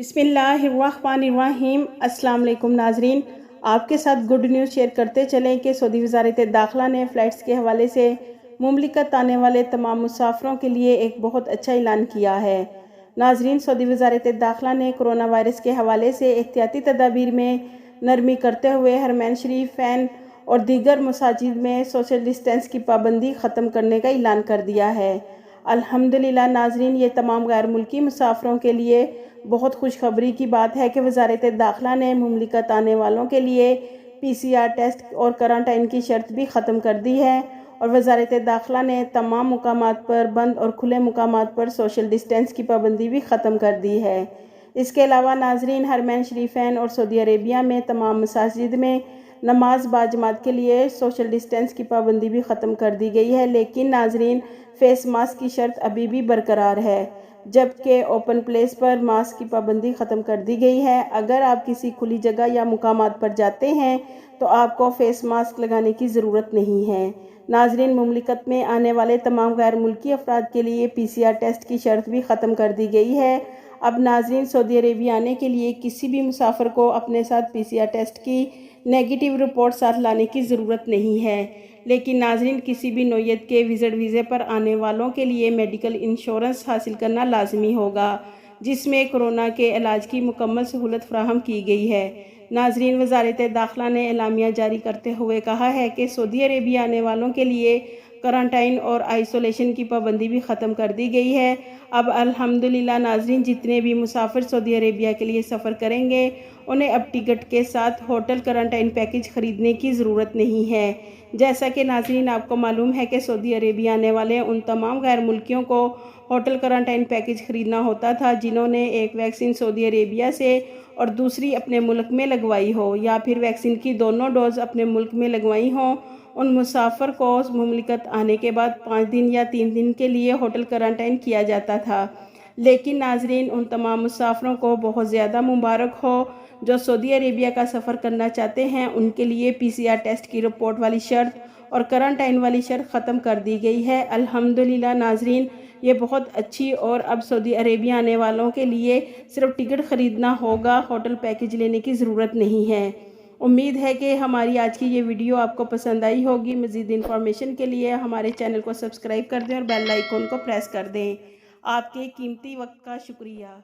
बिस्मिल्लाहिर्रहमानिर्रहीम। अस्सलाम वालेकुम नाजरीन, आपके साथ गुड न्यूज़ शेयर करते चलें कि सऊदी वज़ारत दाखिला ने फ़्लाइट्स के हवाले से मुमलिकत आने वाले तमाम मुसाफिरों के लिए एक बहुत अच्छा ऐलान किया है। नाजरीन, सऊदी वज़ारत दाखिला ने कोरोना वायरस के हवाले से एहतियाती तदाबीर में नरमी करते हुए हरमैन शरीफैन और दीगर मसाजिद में सोशल डिस्टेंस की पाबंदी ख़त्म करने का ऐलान कर दिया है। अल्हम्दुलिल्लाह नाजरीन, ये तमाम गैर मुल्की मुसाफिरों के लिए बहुत खुशखबरी की बात है कि वज़ारत दाखिला ने मुमलिकत आने वालों के लिए PCR टेस्ट और क्वारंटाइन की शर्त भी ख़त्म कर दी है और वज़ारत दाखिला ने तमाम मुकामात पर बंद और खुले मुकामात पर सोशल डिस्टेंस की पाबंदी भी ख़त्म कर दी है। इसके अलावा नाजरीन, हरमैन शरीफैन और सऊदी अरेबिया में तमाम मसाजिद में नमाज बाजमात के लिए सोशल डिस्टेंस की पाबंदी भी ख़त्म कर दी गई है, लेकिन नाजरीन फेस मास्क की शर्त अभी भी बरकरार है, जबकि ओपन प्लेस पर मास्क की पाबंदी ख़त्म कर दी गई है। अगर आप किसी खुली जगह या मुकामात पर जाते हैं तो आपको फेस मास्क लगाने की ज़रूरत नहीं है। नाजरीन, मुमलिकत में आने वाले तमाम गैर मुल्की अफराद के लिए PCR टेस्ट की शर्त भी ख़त्म कर दी गई है। अब नाजरीन, सऊदी अरेबिया आने के लिए किसी भी मुसाफिर को अपने साथ PCR टेस्ट की नेगेटिव रिपोर्ट साथ लाने की ज़रूरत नहीं है, लेकिन नाजरीन किसी भी नौयत के विज़िट वीज़े पर आने वालों के लिए मेडिकल इंश्योरेंस हासिल करना लाजमी होगा, जिसमें कोरोना के इलाज की मुकम्मल सहूलत फ्राहम की गई है। नाजरीन, वज़ारत दाखिला ने एलामिया जारी करते हुए कहा है कि सऊदी अरेबिया आने वालों के लिए क्वारंटाइन और आइसोलेशन की पाबंदी भी ख़त्म कर दी गई है। अब अल्हम्दुलिल्लाह नाजरीन, जितने भी मुसाफिर सऊदी अरेबिया के लिए सफ़र करेंगे उन्हें अब टिकट के साथ होटल क्वारंटाइन पैकेज ख़रीदने की ज़रूरत नहीं है। जैसा कि नाजरीन आपको मालूम है कि सऊदी अरेबिया आने वाले उन तमाम गैर मुल्कियों को होटल क्वारंटाइन पैकेज ख़रीदना होता था जिन्होंने एक वैक्सीन सऊदी अरेबिया से और दूसरी अपने मुल्क में लगवाई हो, या फिर वैक्सीन की दोनों डोज अपने मुल्क में लगवाई हों। उन मुसाफिर को मुमलिकत आने के बाद 5 दिन या 3 दिन के लिए होटल क्वारंटाइन किया जाता था। लेकिन नाजरीन, उन तमाम मुसाफिरों को बहुत ज़्यादा मुबारक हो जो सऊदी अरेबिया का सफ़र करना चाहते हैं। उनके लिए PCR टेस्ट की रिपोर्ट वाली शर्त और क्वारंटाइन वाली शर्त ख़त्म कर दी गई है। अल्हम्दुलिल्लाह नाजरीन, ये बहुत अच्छी और अब सऊदी अरेबिया आने वालों के लिए सिर्फ टिकट ख़रीदना होगा, होटल पैकेज लेने की ज़रूरत नहीं है। उम्मीद है कि हमारी आज की ये वीडियो आपको पसंद आई होगी। मज़ीद इन्फॉर्मेशन के लिए हमारे चैनल को सब्सक्राइब कर दें और बेल आइकन को प्रेस कर दें। आपके कीमती वक्त का शुक्रिया।